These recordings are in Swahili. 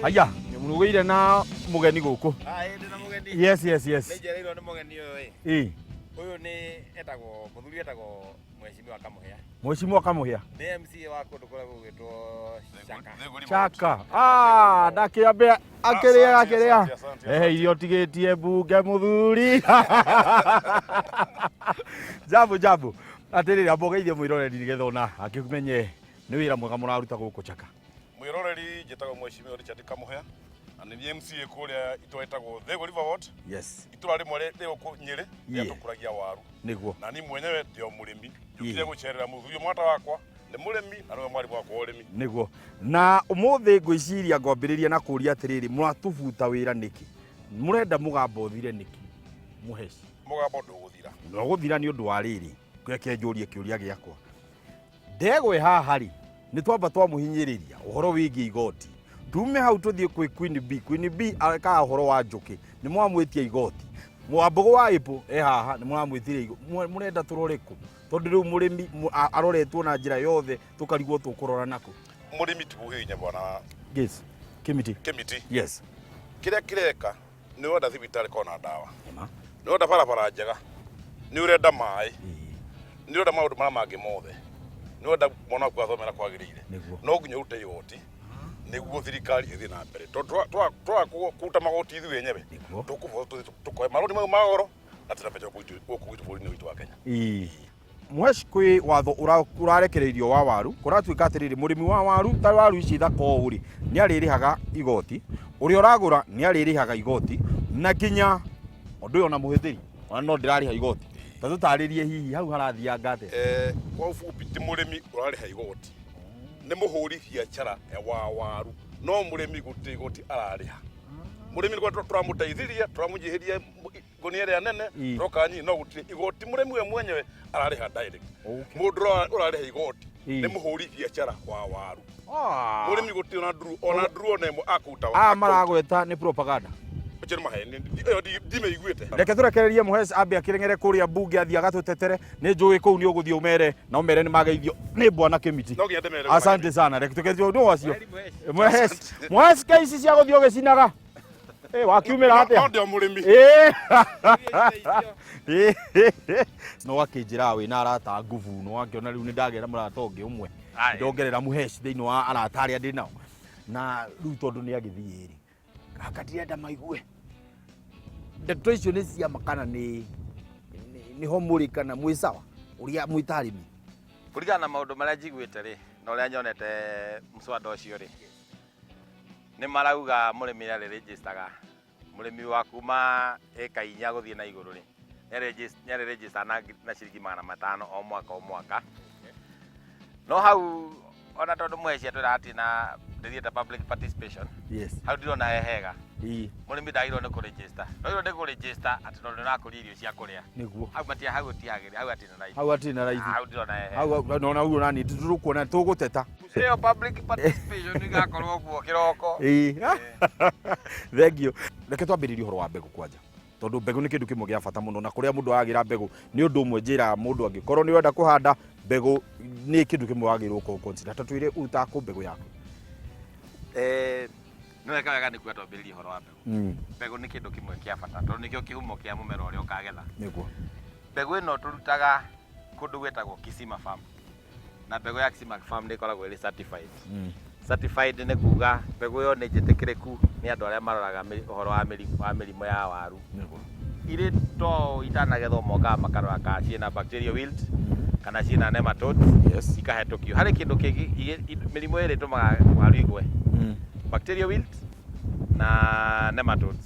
Haya, mugire na mugeni guku. Ndina mugeni. Yes. Nĩnjereirwo nĩ mugeni ũyũ. Ũyũ nĩ etagwo mũthuri etagwo Mheshimiwa Kamuhia. Mheshimiwa Kamuhia. Nĩ MC wa kũndũ kũrĩa gũgĩtwo Chaka. Ndakĩambia akĩrĩa. Irio tigĩtie mbunge mũthuri. Jambo. Atĩrĩrĩ mbogeithie mwĩroreri nĩgetha ona akĩmenye nĩ wĩra mwega mũraruta gũkũ Chaka. Mwĩroreri njĩtagwo Mheshimiwa Richard Kamuhia. Na nĩ MC kũrĩa itwetagwo Thĩgũ River Ward. Yes. Itũra rĩmwe rĩgũkũ Nyĩrĩ rĩa tũkũragia waru. Nĩguo. Na ni mwenyewe ndio mũrĩmi. Njũkire gũcerera mũthuri mwata wakwa nĩ mũrĩmi na nĩwe mwarĩ wakwa ũrĩmi. Nĩguo. Na ũmũthĩ ngwĩciria ngwambĩrĩria na kũria atĩrĩrĩ mũratubuta wĩra nĩkĩ? Mũrenda mũgamba ũthire nĩkĩ? Mũheci. Mũgamba ndũgũthira. Ndũgũthira nĩ ũndũ wa rĩrĩ. Reke njũrie kĩũria gĩakwa. Ndegwe haha rĩ nĩ twamba twamũhinyĩrĩria ũhoro wĩgiĩ igoti. Tume hau tuthie kwĩ Queen B. Queen B areka ũhoro wa njũkĩ. Nĩ mwamwĩtia igoti. Mwambogo wa Apple haha nĩ mwamwĩtire mũrenda tũroreko. Tondũ rĩu mũrĩmi aroretwo na njĩra yothe tũkarigwo tũkũrora nako. Mũrĩmi tiguhinya bwana. Yes. Kimiti. Yes. Kĩrĩa kĩreka nĩ wenda thibitarĩ kona ndawa. Nĩ wenda barabara njega. Nĩ ũrenda maĩ. Nĩ ũrenda maũndũ marĩa mangĩ mothe. Nĩ wenda mwana waku athomera kwagĩrĩire. No nginya ũrute igoti nĩguo thirikari ĩthiĩ na mbere. Twa kũruta magoti ithuĩ wenyewe tũkoe marũni mau ma goro na tũnapeja gũkũ gwitũ bũrũri-inĩ witũ wa Kenya. Mwesh kwĩ watho ũrarekereirio wa waru kũratuĩka atĩrĩrĩ mũrĩmi wa waru ta waru ici thaka ũũ rĩ nĩ arĩrĩhaga igoti, ũrĩa ũragũra nĩ arĩrĩhaga igoti na nginya ũndũ ũyũ ona mũhĩtĩri ona no ndĩrarĩha igoti. Ta tũtarĩrie hihi hau harathianga atĩa? Kwa ufupi ti mũrĩmi ũrarĩha igoti, nĩ mũhũri biacara wa waru no mũrĩmi gũtirĩ igoti ararĩha. Mũrĩmi nĩguo tũramũteithĩria tũramũnyihĩria ngonia ĩrĩa nene roka nyinyi no gũtirĩ igoti mũrĩmi we mwenyewe ararĩha direct. Mũndũ ũrarĩha igoti nĩ mũhũri biacara wa waru. Mũrĩmi gũtirĩ ona nduru ona ĩmwe akuta maragweta nĩ propaganda. Ũcĩrĩ maheni ndimeiguĩte. Reke tũrekererie Mũheci ambia kĩreng'ere kũrĩa mbunge athiĩ agatũtetere nĩ njũĩ kũu nĩ ũgũthiĩ ũmere na ũmere nĩ mageithio nĩ bwana Kimiti. Asante sana. Reke tũkerie ũndũ wacio. Mũheci keici cia gũthiĩ ũgĩcinaga. Wakiumĩra atĩa? No ndio mũrĩmi. No akĩnjĩra wĩna arata nguvu no akĩona rĩu nĩ ndagĩra mũrata ũngĩ ũmwe. Ndongerera Mũheci thĩinĩ wa arata arĩa ndĩ nao. Na rĩu tondũ nĩ agĩthiĩ rĩ akatirenda maigue. Ndeto icio nĩ cia makana nĩ ho mũrĩ kana mwĩ sawa ũrĩa mwĩtarĩmi. Kũringana na maũndũ marĩa njiguĩte rĩ na ũrĩa nyonete mswada ũcio rĩ nĩ marauga mũrĩmi arĩ registaga mũrĩmi wa kuma eka 4 gũthiĩ na igũrũ rĩ nĩ arĩ register na ciringi 500 o mwaka. No hau ona tondũ Mũheci atwĩra na ndĩthiĩte public participation. Yes. Hau ndirona hehega. Mũrĩmi ndagĩrĩirwo nĩ kũregister. Ndagĩrĩirwo nĩ kũregister atĩ tondũ nĩũrakũria irio cia kũrĩa. Nĩguo. Hau gũtiagĩrĩire, hau hatirĩ na raithi. Hau hatirĩ na raithi. Hau ndirona hehega. Hau no na uona nĩ tũkuona tũgũteta. Ĩyo public participation igakorwo guo kĩroko. Thank you. Reke twambĩrĩrie ũhoro wa mbegũ kwanja. Tondũ mbegũ nĩ kĩndũ kĩmwe gĩa bata mũno na kũrĩa mũndũ agĩra mbegũ nĩ ũndũ ũmwe njĩra mũndũ angĩkorwo nĩ wenda kũhanda mbegũ nĩ kĩndũ kĩmwe wagĩrĩirwo gũ consider. Tatwĩre utakũ mbegũ yaku. Nĩ wega nĩ kwenda twambĩrĩrie ũhoro wa mbegũ. Mbegũ nĩ kĩndũ kĩmwe kĩa bata tondũ nĩkĩo kĩhumo kĩa mũmera ũrĩa ũkagetha. Nĩguo. Mbegũ ĩno tũrutaga kũndũ gwĩtagwo Kisima Farm. Na mbegũ ya Kisima Farm nĩ ĩkoragwo ĩrĩ certified. Certified nĩ kuga mbegũ ĩyo nĩ njĩtĩkĩrĩku nĩ andũ arĩa maroraga ũhoro wa mĩrimũ ya waru. Irĩ to itanagethwo mokaga makarora kana ciĩna bacterial wilt kana ciĩna nematodes ikahetũkio. Harĩ kĩndũ kĩngĩ mĩrimũ ĩrĩ ĩtũmaga waru igwe. Bacterial wilt na nematodes.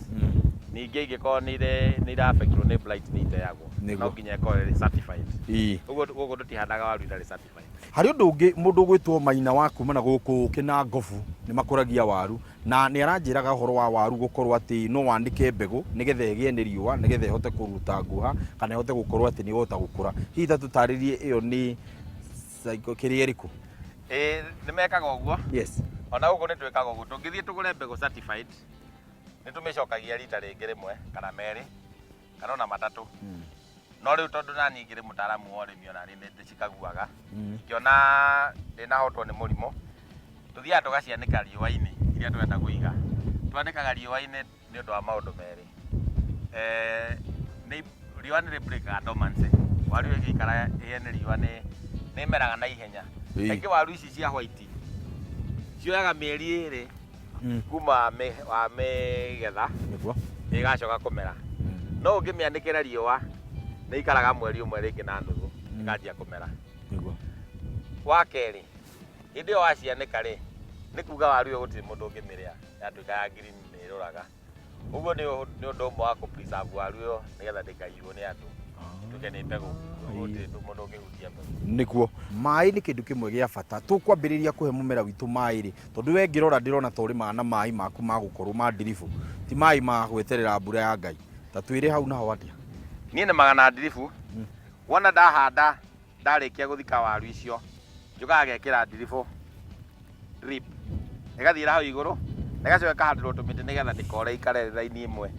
Ningĩ ingĩkorwo nĩ ira-affectwo nĩ blight nĩ iteagwo. No nginya ĩkorwo ĩrĩ certified. Ũguo tũtihandaga waru itarĩ certified. Harĩ ũndũ ũngĩ mũndũ gwĩtwo Maina wa kuma na gũkũ Kĩnangobu nĩ makũragia waru na nĩ aranjĩraga ũhoro wa waru gũkorwo atĩ no wandĩke mbegũ nĩgetha ĩgĩe nĩ riũa nĩgetha ĩhote kũruta nguha kana ĩhote gũkorwo atĩ nĩ ĩhota gũkũra. Hihi ta tũtarĩrie ĩyo nĩ kĩrĩa ĩrĩkũ? Nĩ mekaga ũguo. Yes. Ona ũguo nĩ twĩkaga ũguo. Tũngĩthiĩ tũgũre mbegũ certified nĩ tũmĩcokagia rita rĩngĩ rĩmwe kana merĩ kana ona matatũ. No rĩu tondũ nani ngĩrĩ mũtaaramu wa ũrĩmi ona nĩ ndĩcikaguaga. Ngĩona ndĩnahotwo nĩ mũrimũ. Tũthiaga tũgacianĩka riũa-inĩ iria twenda kũiga twanĩkaga riũa-inĩ nĩ ũndũ wa maũndũ merĩ. Riũa nĩ rĩ-breakaga dormancy. Waru ĩgĩikara ĩhene riũa nĩ ĩmeraga na ihenya. Kaingĩ waru ici cia white cioyaga mĩeri 2 kuma wa mĩgetha ĩgacoka kũmera. No ũngĩmĩanĩkĩra riũa nĩ ikaraga mweri ũmwe rĩngĩ na nuthu ĩkanjia kũmera. Wa kerĩ, hĩndĩ ĩyo wacianĩka rĩ, nĩ kuga waru ĩyo gũtirĩ mũndũ ũngĩmĩrĩa yatuĩka ya green nĩ ĩrũraga. Ũguo nĩ ũndũ ũmwe wa kũ-preserve waru ĩyo nĩgetha ndĩkaiywo nĩ andũ. Tuke nĩ mbegũ gũtirĩ mũndũ ũngĩhutia mbegũ. Nĩkuo maĩ nĩ kĩndũ kĩmwe gĩa bata. Tũkwambĩrĩria kũhe mũmera witũ maĩ rĩ, tondũ we ngĩrora ndĩrona ta ũrĩmaga na maĩ maku ma gũkorwo ma ndiribu, ti maĩ ma gweterera mbura ya Ngai. Ta twĩre hau naho atĩa? Niĩ nĩmaga na ndiribu. Wona ndahanda ndarĩkia gũthika waru icio njokaga ngekĩra ndiribu drip ĩgathiĩra hau igũrũ na ĩgacoka ĩkahandĩrwo tũmĩtĩ nĩgetha ndĩkore ikare raini ĩmwe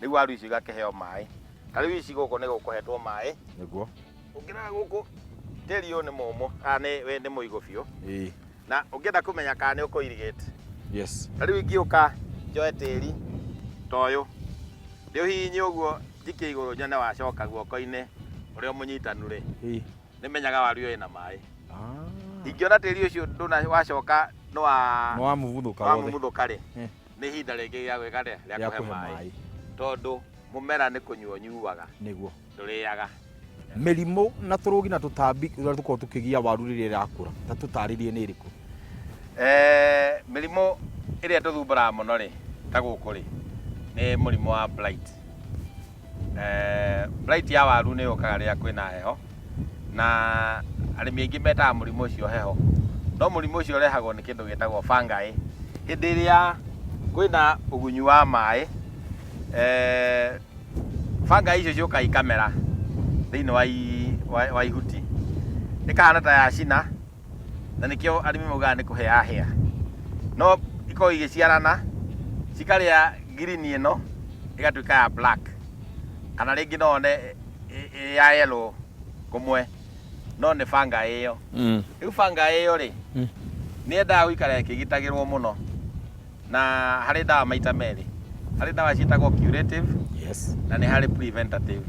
nĩguo waru icio igakĩheo maĩ. Ta rĩu ici gũkũ nĩ gũkũhetwo maĩ. Nĩguo ũngĩrora gũkũ tĩri ũyũ nĩ mũmũ, nĩ mũigũ biũ. Na ũngĩenda kũmenya kana nĩ ũkũ-irrigate, ta rĩu ingĩũka njoe tĩri ta ũyũ ndĩũhihinye ũguo njikie igũrũ nyone wacoka guoko-inĩ ũrĩa mũnyitanu rĩ, nĩmenyaga waru ĩyo ĩna maĩ. Ingĩona tĩri ũcio ndũna wacoka nĩ wamumuthũka rĩ, nĩ ihinda rĩngĩ rĩa gwĩka rĩa kũhe maĩ, tondũ mũmera nĩ kũnyua ũnyuaga, nĩguo ndũrĩaga. Mĩrimũ na tũrũgi na tũtambi ũrĩa tũkoragwo tũkĩgia waru rĩrĩa ĩrakũra, ta tũtarĩrie nĩ ĩrĩkũ? Mĩrimũ ĩrĩa tũthumbũraga mũno rĩ, ta gũkũ rĩ, nĩ mũrimũ wa blight. Blight ya waru nĩ yũkaga rĩrĩa kwĩna heho, na arĩmi aingĩ metaga mũrimũ ũcio heho, no mũrimũ ũcio ũrehagwo nĩ kĩndũ gĩtagwo fungi. Hĩndĩ ĩrĩa kwĩna ũgunyu wa maĩ, fungi icio ciũkaga ikamera thĩinĩ wa ihuti, ĩkahana ta yacina, na nĩkĩo arĩmi maugaga nĩ kũhĩa hĩa. No ikoragwo igĩciarana cikarĩa green ĩno ĩgatuĩka ya black, kana rĩngĩ no one ya yellow kũmwe, no nĩ fungi ĩyo. Rĩu fungi ĩyo rĩ, nĩ yendaga gũikara ĩkĩgitagĩrwo mũno, na harĩ ndawa maita merĩ. Harĩ ndawa ciĩtagwo curative na nĩ harĩ preventative.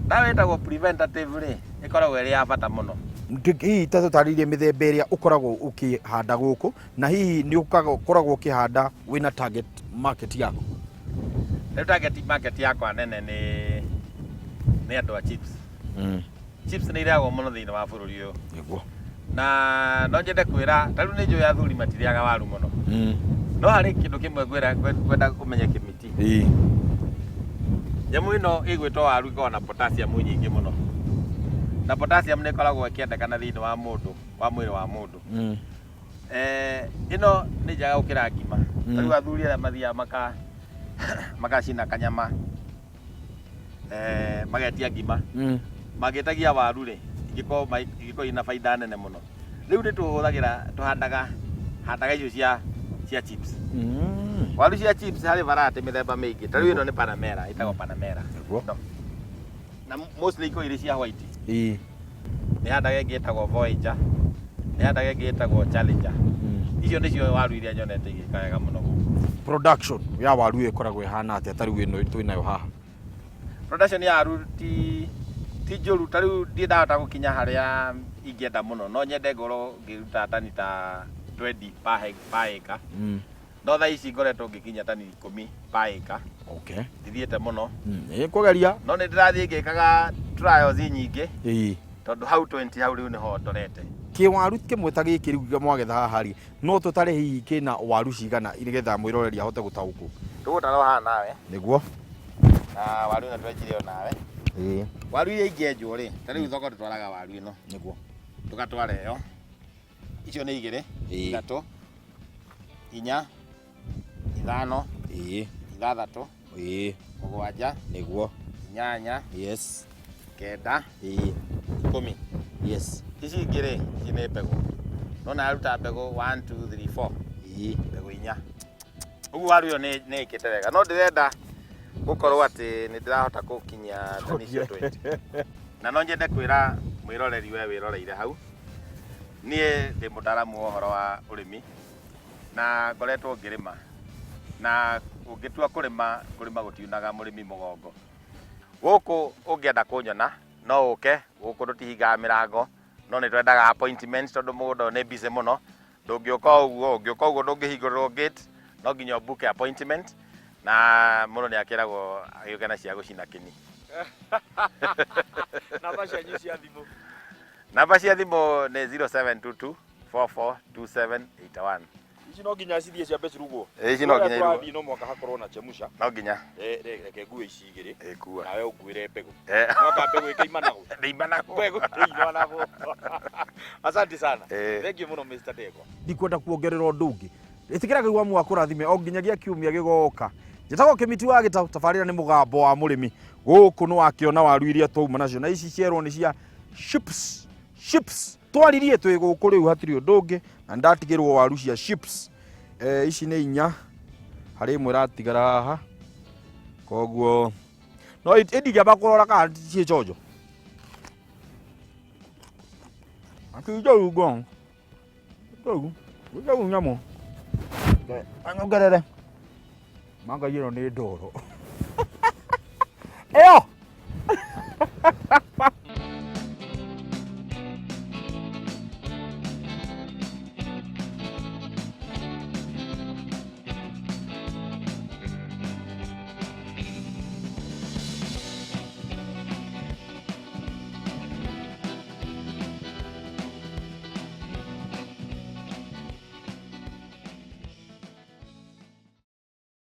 Ndawa ĩtagwo preventative rĩ, ĩkoragwo ĩrĩ ya bata mũno. Hihi ta tũtarĩirie mĩthemba ĩrĩa ũkoragwo ũkĩhanda gũkũ, na hihi nĩ ũkoragwo ũkĩhanda wĩna target market yaku? Rĩu target market yakwa nene nĩ andũ a chips. Chips nĩ irĩagwo mũno thĩinĩ wa bũrũri ũyũ. Nĩguo. Na no nyende kwĩra, ta rĩu nĩ njũĩ athuri matirĩaga waru mũno. No harĩ kĩndũ kĩmwe ngwenda kũmenya kĩmiti. Nyamũ ĩno ĩgwĩtwo waru ĩkoragwo na potassium nyingĩ mũno. Na potassium nĩ ĩkoragwo ĩkĩendekana thĩinĩ wa mwĩrĩ wa mũndũ. Ĩno nĩ njega gũkĩra ngima. Ta rĩu athuri arĩa mathiaga magacina kanyama, magetia ngima, magĩtagia waru rĩ, ingĩkorwo ina baida nene mũno. Rĩu nĩ tũhandaga icio cia chips. Waru cia chips harĩ variety mĩthemba mĩingĩ. Ta rĩu ĩno nĩ Panamera, ĩtagwo Panamera. Na mostly ikoragwo irĩ cia white. Nĩ handaga ĩngĩ ĩtagwo Voyager, nĩ handaga ĩngĩ ĩtagwo Challenger. Icio nĩcio waru iria nyonete igĩka wega mũno gũkũ. Production ya waru ĩkoragwo ĩhana atĩa ta rĩu ĩno twĩnayo haha? Production ya waru ti njũru. Ta rĩu ndiendahota gũkinya harĩa ingĩenda mũno, no nyende ngorwo ngĩruta tani ta 20 per acre. No thaa ici ngoretwo ngĩkinya tani 10 per acre. Okay. Ndithiĩte mũno. Kũgeria. No nĩ ndĩrathiĩ ngĩkaga trials nyingĩ. Tondũ hau 20 hau rĩu nĩho ndorete. Kĩwaru kĩmwe ta gĩkĩ rĩu mwagetha haha rĩ, no tũtare hihi kĩna waru cigana nĩgetha mwĩroreri ahote gũtaũkwo? Tũgũtara haha nawe. Nĩguo. Na waru ĩno twenjire o nawe. Waru iria ingĩenjwo rĩ, ta rĩu thoko tũtwaraga waru ĩno. Nĩguo. Tũgatwara ĩyo. Icio nĩ 2, 3, 4, 5, 6, 7, nĩguo. 8, 9, 10. Ici ingĩ rĩ, ici nĩ mbegũ. No naruta mbegũ 1, 2, 3, 4. Mbegũ 4. Ũguo waru ĩyo nĩ ĩkĩte wega. No ndĩrenda gũkorwo atĩ nĩ ndĩrahota gũkinya tani icio 20. Na no nyende kwĩra mwĩroreri we wĩroreire hau, niĩ ndĩ mũtaaramu wa ũhoro wa ũrĩmi, na ngoretwo ngĩrĩma na ũngĩtua kũrĩma gũtiunaga mũrĩmi mũgongo. Gũkũ ũngĩenda kũnyona no ũke gũkũ tũtihingaga mĩrango, no nĩ twendaga appointment tondũ mũgũnda nĩ busy mũno. Ndũngĩũka ũguo ndũngĩhingũrĩrwo gate, no nginya ũbuke appointment na mũndũ nĩ akĩragwo agĩũke na cia gũcina kĩni. Namba cianyu cia thimũ? Namba cia thimũ nĩ 0722 442781. Ici no nginya cithiĩ cia Becirugwo? Ici no nginya irugwo. Twathiĩ no mwaka hakorwo na chemusha. No nginya. Reke ngue ici igĩrĩ. Kua. Nawe ũnguĩre mbegũ. Mwaka mbegũ ĩkĩimanagwo. Ndĩimanagwo. Mbegũ ĩimanagwo. Asante sana. Thank you mũno Mr. Ndegwa. Ndikwenda kuongerera ũndũ ũngĩ. Ĩtigĩra Ngai wa Mungu akũrathime o nginyagia kiumia gĩgoka. Njĩtagwo Kĩmiti wa Gĩtaũ, tabarĩra nĩ mũgambo wa mũrĩmi. Gũkũ nĩ wakĩona waru iria twauma nacio, na ici cierwo nĩ cia chips. Twaririe twĩ gũkũ rĩu hatirĩ ũndũ ũngĩ, na ndatigĩrwo waru cia chips. Ici nĩ 4 harĩ ĩmwe ĩratigara haha. Koguo no ndingĩamba kũrora kana ciĩ chonjo. Akĩnjau ngong. Njau nyamũ. Anyongerere. Manga ĩno nĩ ndoro. Eyo!